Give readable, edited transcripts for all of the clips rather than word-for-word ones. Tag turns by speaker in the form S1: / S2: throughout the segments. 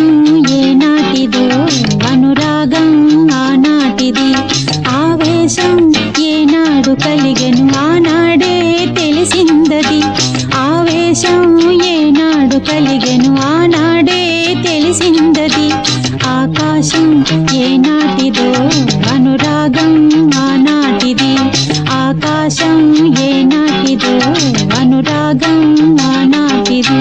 S1: ఆకాశం ఏనాటిదో అనురాగం ఆనాటిది ఆవేశం ఏనాడు కలిగెను ఆనాడే తెలిసిందది ఆవేశం ఏనాడు కలిగెను ఆనాడే తెలిసిందది ఆకాశం ఏనాటిదో అనురాగం ఆనాటిది ఆకాశం ఏనాటిదో అనురాగం ఆనాటిది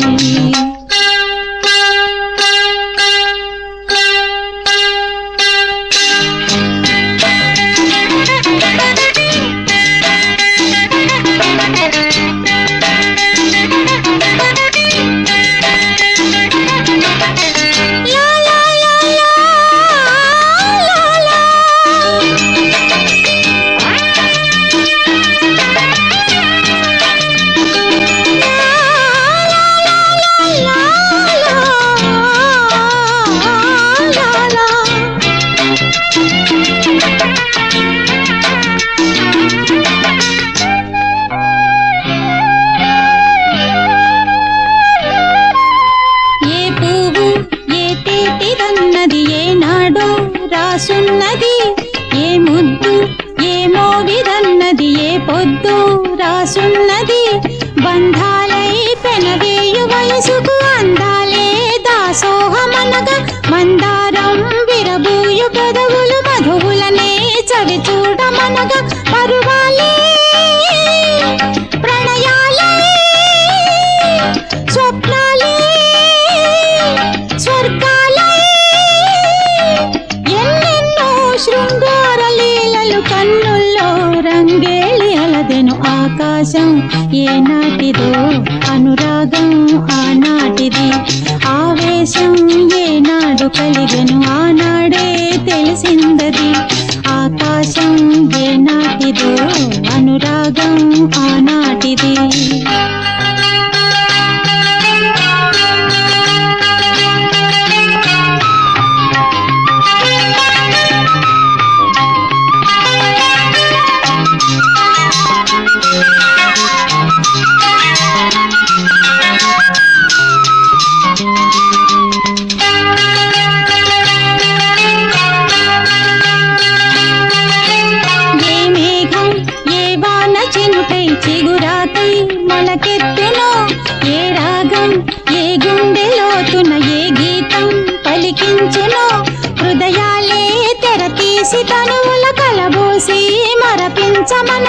S1: రాసున్నది ఏ ముద్దు ఏ మోవిదన్నది ఏ పొద్దు రాసున్నది బంధాలై పెనవేయు వయసుకు అందాలే దాసోహమనగా మందారం విరబూయు పెదవులు మధువులనే చవి చూడమనగా పరువాలే ప్రణయాలే స్వప్నాలే స్వర్గాలే శృంగార లీలలు కన్నుల్లో రంగేళి అలదెను ఆకాశం ఏనాటిదో అనురాగం ఆనాటిది ఆవేశం ఏనాడు కలిగెను ఆనాడే తెలిసిందది ఆకాశం ఏనాటిదో అనురాగం ఆనాటిది చిగురాకై మొలకెత్తునో ఏ రాగం ఏ గుండె లోతున ఏ గీతం పలికించునో హృదయాలే తెర తీసి తనువుల కలబోసి మరపించమన